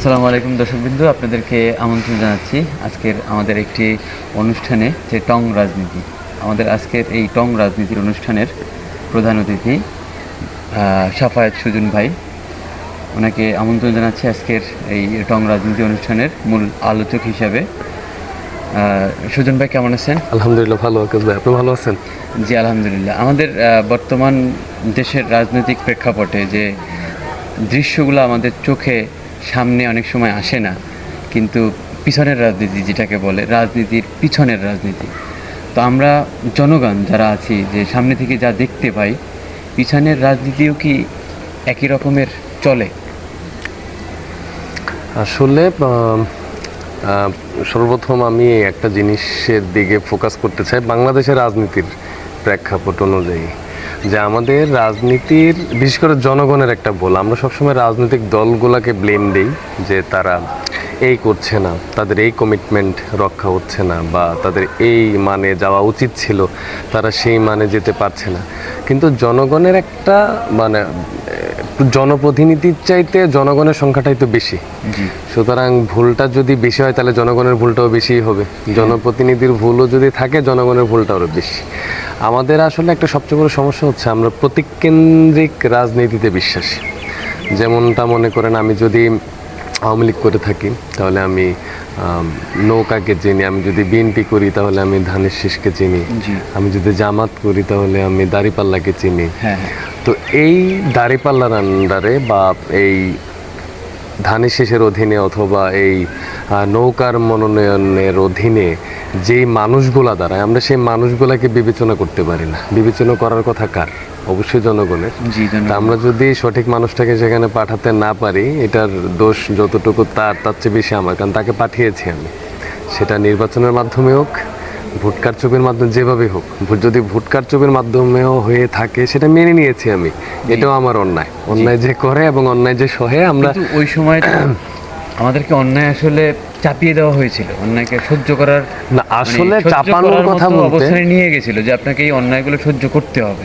আসসালামু আলাইকুম দর্শকবৃন্দ, আপনাদেরকে আমন্ত্রণ জানাচ্ছি আজকের আমাদের একটি অনুষ্ঠানে, যে টং রাজনীতি। আমাদের আজকের এই টং রাজনীতির অনুষ্ঠানের প্রধান অতিথি সাফায়েত সুজন ভাই। ওনাকে আমন্ত্রণ জানাচ্ছি আজকের এই টং রাজনীতি অনুষ্ঠানের মূল আলোচক হিসাবে। সুজন ভাই, কেমন আছেন? আলহামদুলিল্লাহ, ভালো আকাশ ভাই, আপনি ভালো আছেন? জি আলহামদুলিল্লাহ। আমাদের বর্তমান দেশের রাজনৈতিক প্রেক্ষাপটে যে দৃশ্যগুলো আমাদের চোখে সামনে অনেক সময় আসে না, কিন্তু পিছনের রাজনীতি, যেটাকে বলে রাজনীতির পিছনের রাজনীতি, তো আমরা জনগণ যারা আছি, যে সামনে থেকে যা দেখতে পাই, পিছনের রাজনীতিও কি একই রকমের চলে? আসলে সর্বপ্রথম আমি একটা জিনিসের দিকে ফোকাস করতে চাই, বাংলাদেশের রাজনীতির প্রেক্ষাপট অনুযায়ী, যে আমাদের রাজনীতির বিশেষ করে জনগণের একটা ভুল। আমরা সবসময় রাজনৈতিক দলগুলোকে ব্লেম দিই যে তারা এই করছে না, তাদের এই কমিটমেন্ট রক্ষা হচ্ছে না, বা তাদের এই মানে যাওয়া উচিত ছিল, তারা সেই মানে যেতে পারছে না। কিন্তু জনগণের একটা মানে জনপ্রতিনিধির চাইতে জনগণের সংখ্যাটাই তো বেশি, সুতরাং ভুলটা যদি বেশি হয় তাহলে জনগণের ভুলটাও বেশিই হবে। জনপ্রতিনিধির ভুলও যদি থাকে, জনগণের ভুলটাও বেশি। আমাদের আসলে একটা সবচেয়ে বড় সমস্যা হচ্ছে আমরা প্রতীককেন্দ্রিক রাজনীতিতে বিশ্বাসী। যেমনটা মনে করেন, আমি যদি আওয়ামী লীগ করে থাকি তাহলে আমি নৌকাকে চিনি, আমি যদি বিএনপি করি তাহলে আমি ধানের শীষকে চিনি, আমি যদি জামাত করি তাহলে আমি দাঁড়িপাল্লাকে চিনি। তো এই দাঁড়িপাল্লার আন্ডারে বা এই ধানের শীষের অধীনে অথবা এই নৌকার মনোনয়নের অধীনে যেই মানুষগুলা দাঁড়ায়, আমরা সেই মানুষগুলাকে বিবেচনা করতে পারি না। বিবেচনা করার কথা কার? অবশ্যই জনগণের। আমরা যদি সঠিক মানুষটাকে সেখানে পাঠাতে না পারি, এটার দোষ যতটুকু তার চেয়ে বেশি আমার, কারণ তাকে পাঠিয়েছি আমি। সেটা নির্বাচনের মাধ্যমে হোক, ভোট কারচুপির মাধ্যমে, যেভাবে হোক, যদি ভোট কারচুপির মাধ্যমেও হয়ে থাকে সেটা মেনে নিয়েছি আমি। এটাও আমার অন্যায়। অন্যায় যে করে এবং অন্যায় যে সহে, আমরা ওই সময় আমাদেরকে অন্যায় আসলে চাপিয়ে দেওয়া হয়েছিল, অন্যায়কে সহ্য করার না, আসলে চাপানোর কথা বলতে অবস্থায় নিয়ে গেছিল যে আপনাকে এই অন্যায়গুলো সহ্য করতে হবে।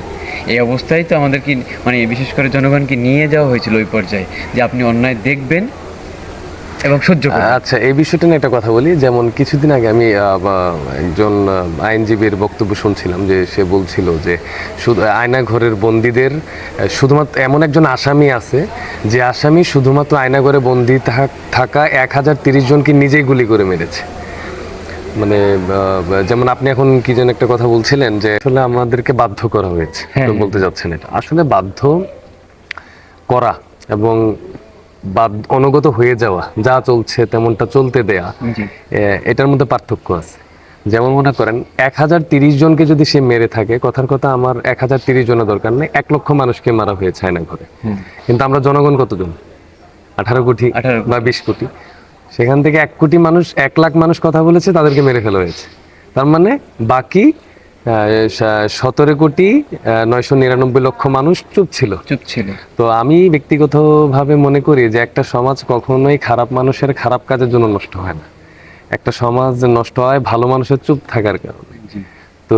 এই অবস্থায় তো আমাদেরকে মানে বিশেষ করে জনগণকে নিয়ে যাওয়া হয়েছিল ওই পর্যায়ে, যে আপনি অন্যায় দেখবেন এবং সহ্য করবেন। আচ্ছা, এই বিষয়টা নিয়ে একটা কথা বলি। যেমন কিছুদিন আগে আমি একজন আইনজীবীর বক্তব্য শুনছিলাম, যে সে বলছিল যে শুধু আয়নাঘরের বন্দীদের শুধুমাত্র এমন একজন আসামি আছে, যে আসামি শুধুমাত্র আয়নাঘরে বন্দী থাকা 1030 জনকে নিজেই গুলি করে মেরেছে। মানে যেমন আপনি এখন কি যেন একটা কথা বলছিলেন, যে আসলে আমাদেরকে বাধ্য করা হয়েছে, বলতে যাচ্ছেন এটা আসলে বাধ্য করা এবং অনুগত হয়ে যাওয়া, যা চলছে তেমনটা চলতে দেয়া, এটার মধ্যে পার্থক্য আছে। যেমন মনে করেন 1030 জনকে যদি সে মেরে থাকে, কথার কথা আমার 1030 জনের দরকার নেই, 1 লক্ষ মানুষকে মারা হয়েছে না ঘরে। কিন্তু আমরা জনগণ কতজন? 18 কোটি বা 20 কোটি। সেখান থেকে 1 কোটি মানুষ, 1 লাখ মানুষ কথা বলেছে, তাদেরকে মেরে ফেলা হয়েছে। তার মানে বাকি 17,999,00,000 মানুষ চুপ ছিল। তো আমি ব্যক্তিগতভাবে মনে করি যে একটা সমাজ কখনোই খারাপ মানুষের খারাপ কাজের জন্য নষ্ট হয় না। একটা সমাজ নষ্ট হয় ভালো মানুষের চুপ থাকার কারণে। তো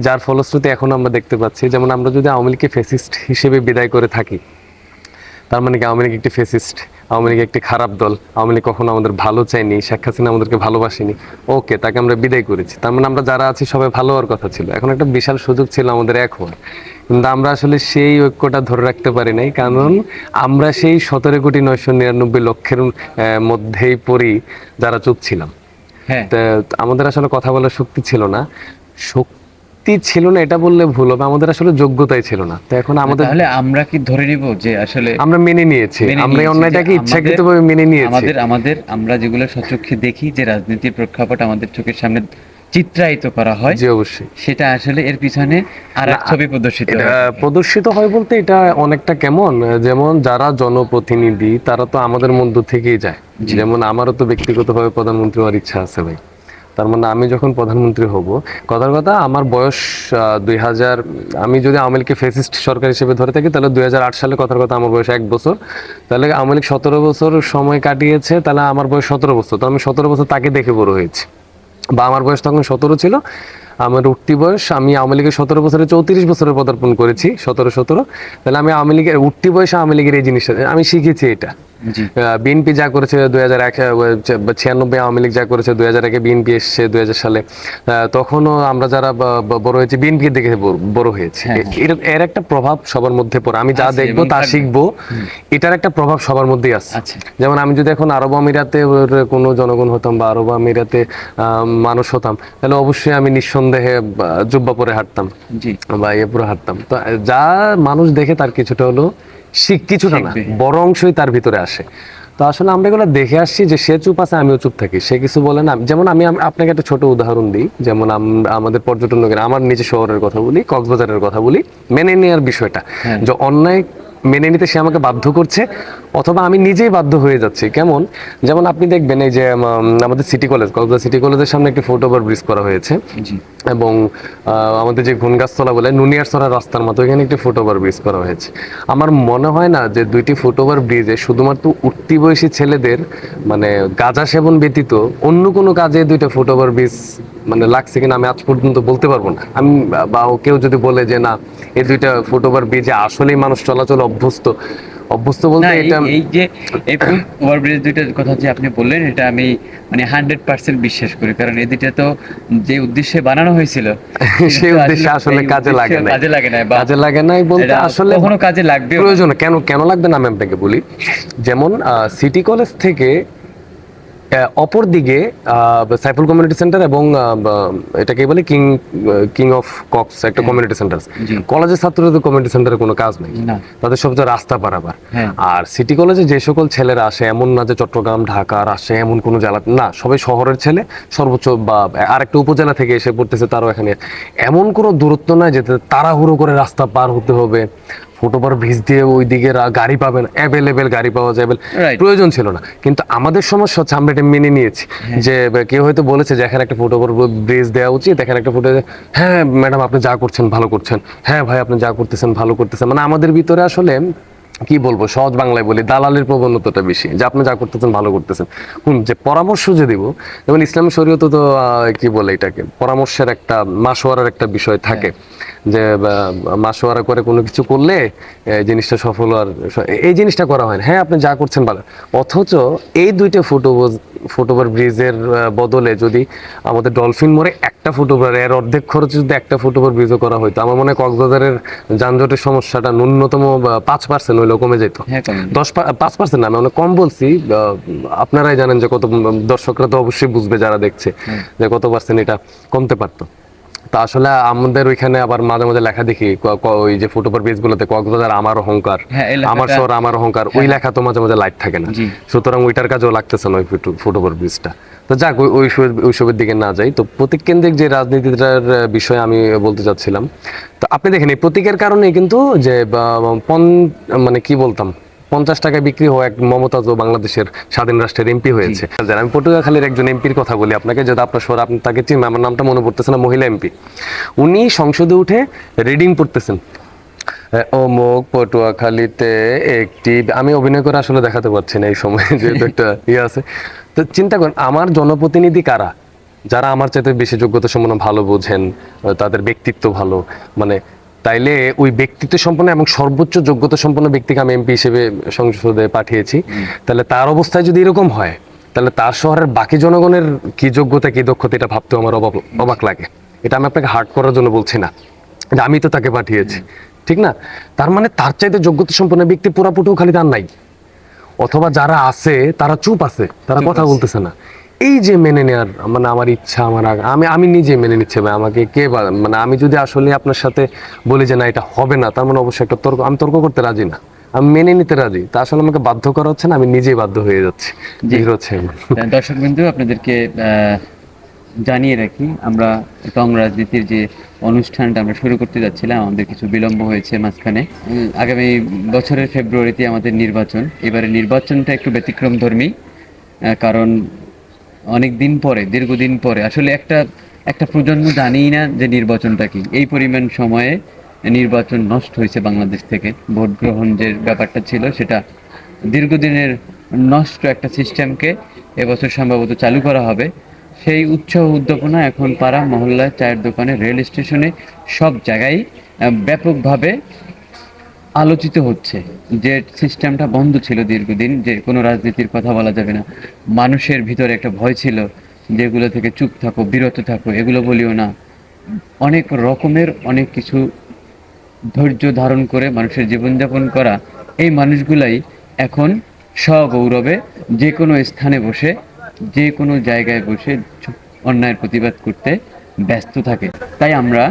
যার ফলশ্রুতি এখন আমরা দেখতে পাচ্ছি, যেমন আমরা যদি আওয়ামী লীগকে ফ্যাসিস্ট হিসেবে বিদায় করে থাকি, তার মানে কি আওয়ামী লীগ একটি ফ্যাসিস্ট, আওয়ামী লীগ একটি খারাপ দল, আওয়ামী লীগ কখনো আমাদের ভালো চায়নি, শেখ হাসিনা আমাদেরকে ভালোবাসেনি, ওকে, তাকে আমরা বিদায় করেছি। তার মানে আমরা যারা আছি সবাই ভালো হওয়ার কথা ছিল। এখন একটা বিশাল সুযোগ ছিল আমাদের এক হওয়ার, কিন্তু আমরা আসলে সেই ঐক্যটা ধরে রাখতে পারি নাই, কারণ আমরা সেই 17,999,00,000 মধ্যেই পড়ি যারা চুপ ছিলাম। আমাদের আসলে কথা বলার শক্তি ছিল না। ছিল না এটা বললে ভুল হবে, আমাদের আসলে যোগ্যতাই ছিল না। তো এখন আমাদের, তাহলে আমরা কি ধরে নিব যে আসলে আমরা মেনে নিয়েছি, আমরা এই অন্যায়টাকে ইচ্ছাকৃতভাবে মেনে নিয়েছি। আমরা যেগুলো সচক্ষে দেখি, যে রাজনীতির প্রেক্ষাপট আমাদের চোখের সামনে চিত্রায়িত করা হয়, জি অবশ্যই, সেটা আসলে এর পিছনে আর এক ছবি প্রদর্শিত হয় বলতে এটা অনেকটা কেমন, যেমন যারা জনপ্রতিনিধি তারা তো আমাদের মধ্য থেকেই যায়। যেমন আমারও তো ব্যক্তিগতভাবে প্রধানমন্ত্রী হওয়ার ইচ্ছা আছে ভাই। তার মানে আমি যখন প্রধানমন্ত্রী হব, কথার কথা আমার বয়স 2000, আমি যদি আওয়ামী লীগকে ফ্যাসিস্ট সরকার হিসেবে ধরে থাকি তাহলে 2008 সালে, কথার কথা আমার বয়স 1 বছর, তাহলে আওয়ামী লীগ 17 বছর সময় কাটিয়েছে, তাহলে আমার বয়স 17 বছর। তো আমি 17 বছর তাকে দেখে বড় হয়েছি, বা আমার বয়স তখন 17 ছিল, আমার উঠতি বয়স, আমি আওয়ামী লীগের 17 বছরে 34 বছরে পদার্পণ করেছি, 17, তাহলে আমি আওয়ামী লীগের উঠতি বয়সে আওয়ামী লীগের এই জিনিসটা আমি শিখেছি। এটা জি। বিএনপি যা করেছে 2001 96 আওয়ামী লীগ যা করেছে 2001-এ বিএনপি এসছে 2000 সালে, তখনও আমরা যারা বড় হয়েছি বিএনপি দেখে বড় হয়েছে। হ্যাঁ, এর একটা প্রভাব সবার মধ্যে পড়ে, আমি যা আছে দেখবো এবং তা থাকবে। শিখবো, এটার একটা প্রভাব সবার মধ্যেই আছে। আচ্ছা। যেমন আমি যদি এখন আরব আমিরাতে কোনো জনগণ হতাম বা আরব আমিরাতে মানুষ হতাম, তাহলে অবশ্যই আমি নিঃসন্দেহে জুব্বা পরে হাঁটতাম জি। বা ইয়ে পরে হাঁটতাম। তো যা মানুষ দেখে তার কিছুটা হলো কিছুটা না, শিখবে। বড় অংশই তার ভিতরে আসে। তো আসলে আমরা এগুলো দেখে আসছি যে সে চুপ আছে আমিও চুপ থাকি, সে কিছু বলে না। যেমন আমি আপনাকে একটা ছোট উদাহরণ দিই, যেমন আমাদের পর্যটন নগরী, আমার নিজের শহরের কথা বলি, কক্সবাজারের কথা বলি, মেনে নেওয়ার বিষয়টা, হ্যাঁ। যে অন্যায় মেনে নিতে সে আমাকে বাধ্য করছে অথবা আমি নিজেই বাধ্য হয়ে যাচ্ছি। কেমন? যেমন আপনি দেখবেন এই যে আমাদের সিটি কলেজ, কক্সবাজার সিটি কলেজের সামনে একটি ফুটওভার ব্রিজ করা হয়েছে, জি। এবং আমাদের যে ঘুনগাছতলা বলে নুনিয়ারছড়া রাস্তার মতো এখানে একটি ফুটওভার ব্রিজ করা হয়েছে। আমার মনে হয় না যে দুইটি ফুটওভার ব্রিজে শুধুমাত্র উঠতি বয়সী ছেলেদের মানে গাঁজা সেবন ব্যতীত অন্য কোনো কাজে দুইটা ফুটওভার ব্রিজ মানে লাগছে কিনা আমি আজ পর্যন্ত বলতে পারবো না। আমি বা কেউ যদি বলে যে না এই দুইটা ফুটওভার ব্রিজে আসলেই মানুষ চলাচল অভ্যস্ত না, বলতে এটা এই যে এই ফুট ওভারব্রিজ দুইটার কথা যে আপনি বললেন, এটা আমি মানে 100% বিশ্বাস করি, কারণ এই দুইটা তো যে উদ্দেশ্যে বানানো হয়েছিল সেই উদ্দেশ্যে আসলে এই কাজে লাগে উদ্দেশ্যে না, কাজে লাগে না, বা কাজে লাগে নাই বলতে এটা আসলে কখনো কাজে লাগবে প্রয়োজন কেন কেন লাগবে না আমি আপনাকে বলি। যেমন সিটি কলেজ থেকে অপর দিকে সাইফুল কমিউনিটি সেন্টার এবং এটাকে বলে কিং অফ কক্স একটা কমিউনিটি সেন্টার, জি। কলেজের ছাত্রদের কমিউনিটি সেন্টারে কোনো কাজ নেই, না। তাদের সব যে রাস্তা পারাবার। হ্যাঁ। আর সিটি কলেজে যে সকল ছেলেরা আসে এমন না যে চট্টগ্রাম ঢাকা রাজশাহী এমন কোনো জেলা না, সবাই শহরের ছেলে, সর্বোচ্চ বা আরেকটা উপজেলা থেকে এসে পড়তেছে, তারও এখানে এমন কোনো দূরত্ব নাই যেতে তাড়াহুড়ো করে রাস্তা পার হতে হবে, ফুটওভার ব্রিজ দিয়ে ওই দিকে গাড়ি পাবেন, অ্যাভেলেবেল গাড়ি পাওয়া যাবে, Right. প্রয়োজন ছিল না। কিন্তু আমাদের সমস্যা হচ্ছে আমরা এটা মেনে নিয়েছি, যে কেউ হয়তো বলেছে যে এখানে একটা ফুটওভার ব্রিজ দেওয়া উচিত, এখানে একটা ফুটে, হ্যাঁ ম্যাডাম আপনি যা করছেন ভালো করছেন, হ্যাঁ ভাই আপনি যা করতেছেন ভালো করতেছেন, মানে আমাদের ভিতরে আসলে কি বলবো, সহজ বাংলায় বলি দালালের প্রবণতাটা বেশি, যে আপনি যা করতেছেন ভালো করতেছেন। যে পরামর্শ যে দিব, যেমন ইসলামী শরীয়তে তো কি বলে এটাকে পরামর্শের একটা মাসওয়ারার একটা বিষয় থাকে, যে মাসওয়ারা করে কোনো কিছু করলে জিনিসটা সফল আর এই জিনিসটা করা হয় না। হ্যাঁ আপনি যা করছেন ভালো, অথচ এই দুইটা ফুটওভার ব্রিজের বদলে যদি আমাদের ডলফিন মোড়ে একটা ফুটওভার, এর অর্ধেক খরচে যদি একটা ফুটওভার ব্রিজও করা হয়তো, আমার মনে হয় কক্সবাজারের যানজটের সমস্যাটা ন্যূনতম 5% হইলেও কমে যেত। হ্যাঁ, কমে যেত। 5% না, আমি অনেক কম বলছি, আপনারাই জানেন যে কত, দর্শকরা তো অবশ্যই বুঝবে যারা দেখছে যে কত পার্সেন্ট এটা কমতে পারতো। তা আসলে আমাদের ওইখানে আবার মাঝে মাঝে লেখা দেখি ওই যে ফুটওভার ব্রিজ গুলোতে কক্সবাজার আমার অহংকার, হ্যাঁ, এই লেখাটা- আমার শহর আমার অহংকার, ওই লেখা তো মাঝে মাঝে লাইট থাকে না, জি। সুতরাং ওইটার কাজেও লাগতেছে না ওই ফুটওভার ব্রিজটা। তো যাক ওইসবের দিকে না যাই, তো প্রতীক কেন্দ্রিক যে রাজনীতিটার বিষয়ে আমি বলতে চাচ্ছিলাম। তো আপনি দেখেন এই প্রতীকের কারণে কিন্তু যে মানে কি বলতাম 50 টাকায় বিক্রি হওয়া এক মমতাজও বাংলাদেশের স্বাধীন রাষ্ট্রের এমপি হয়েছে। আমি পটুয়াখালীর একজন এমপির কথা বলি আপনাকে, যদি আপনার শহর আপনি তাকে চিনেন, আমার নামটা মনে পড়তেছে না, মহিলা এমপি, উনি সংসদে উঠে রিডিং পড়তেছেন, অমুক পটুয়াখালীতে একটি, আমি অভিনয় করে আসলে দেখাতে পারছি না এই সময় যেহেতু একটা ইয়ে আছে। তো চিন্তা করেন আমার জনপ্রতিনিধি কারা, যারা আমার চাইতে বেশি যোগ্যতা সম্পন্ন, ভালো বোঝেন, তাদের ব্যক্তিত্ব ভালো, মানে তাইলে ওই ব্যক্তিত্ব সম্পন্ন এবং সর্বোচ্চ যোগ্যতা সম্পন্ন ব্যক্তিকে আমি এমপি হিসেবে সংসদে পাঠিয়েছি, তাহলে তার অবস্থায় যদি এরকম হয়, তাহলে তার শহরের বাকি জনগণের কি যোগ্যতা কি দক্ষতা এটা ভাবতেও আমার অবাক লাগে। এটা আমি আপনাকে হার্ট করার জন্য বলছি না, যে আমি তো তাকে পাঠিয়েছি, ঠিক না? তার মানে তার চাইতে যোগ্যতা সম্পন্ন ব্যক্তি পুরাপুটিও খালি তার নাই, অথবা যারা আছে তারা চুপ আছে, তারা কথা বলতেছে না। এই যে মেনে নেওয়ার মানে আমার ইচ্ছা, আমি নিজে মেনে নিচ্ছে ভাই, আমাকে কে মানে আমি যদি আসলে আপনার সাথে বলি যে না এটা হবে না, তার মানে অবশ্যই একটা তর্ক, আমি তর্ক করতে রাজি না, আমি মেনে নিতে রাজি, তা আসলে আমাকে বাধ্য করা হচ্ছে না, আমি নিজেই বাধ্য হয়ে যাচ্ছি। হচ্ছে দর্শক বিন্দু, আপনাদেরকে জানিয়ে রাখি, আমরা টং রাজনীতির যে অনুষ্ঠানটা আমরা শুরু করতে যাচ্ছিলাম, আমাদের কিছু বিলম্ব হয়েছে মাঝখানে। আগামী বছরের ফেব্রুয়ারিতে আমাদের নির্বাচন, এবারে নির্বাচনটা একটু ব্যতিক্রমধর্মী, কারণ অনেক দিন পরে, দীর্ঘদিন পরে আসলে একটা প্রজন্ম জানেই না যে নির্বাচনটা কি। এই পরিমাণ সময়ে নির্বাচন নষ্ট হয়েছে বাংলাদেশ থেকে, ভোট গ্রহণ যে ব্যাপারটা ছিল সেটা দীর্ঘদিনের নষ্ট একটা সিস্টেমকে এবছর সম্ভবত চালু করা হবে। সেই উৎসাহ উদ্দীপনা এখন পাড়া মহল্লায়, চায়ের দোকানে, রেল স্টেশনে, সব জায়গায় ব্যাপকভাবে আলোচিত হচ্ছে, যে সিস্টেমটা বন্ধ ছিল দীর্ঘদিন, যে কোনো রাজনীতির কথা বলা যাবে না, মানুষের ভিতরে একটা ভয় ছিল যেগুলো থেকে চুপ থাকো, বিরত থাকো, এগুলো বলিও না, অনেক রকমের অনেক কিছু ধৈর্য ধারণ করে মানুষের জীবনযাপন করা, এই মানুষগুলাই এখন সগৌরবে যে কোনো স্থানে বসে, যে কোনো জায়গায় বসে অন্যায়ের প্রতিবাদ করতে ব্যস্ত থাকে। তাই আমরা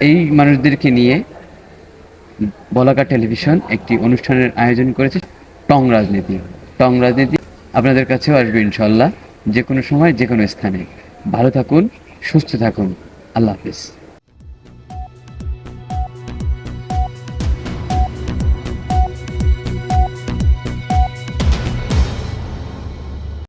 এই মানুষদেরকে নিয়ে বলাকা টেলিভিশন একটি অনুষ্ঠানের আয়োজন করেছে, টং রাজনীতি। টং রাজনীতি আপনাদের কাছেও আসবে ইনশাল্লাহ, যে কোনো সময় যে কোনো স্থানে। ভালো থাকুন, সুস্থ থাকুন, আল্লাহ হাফিজ।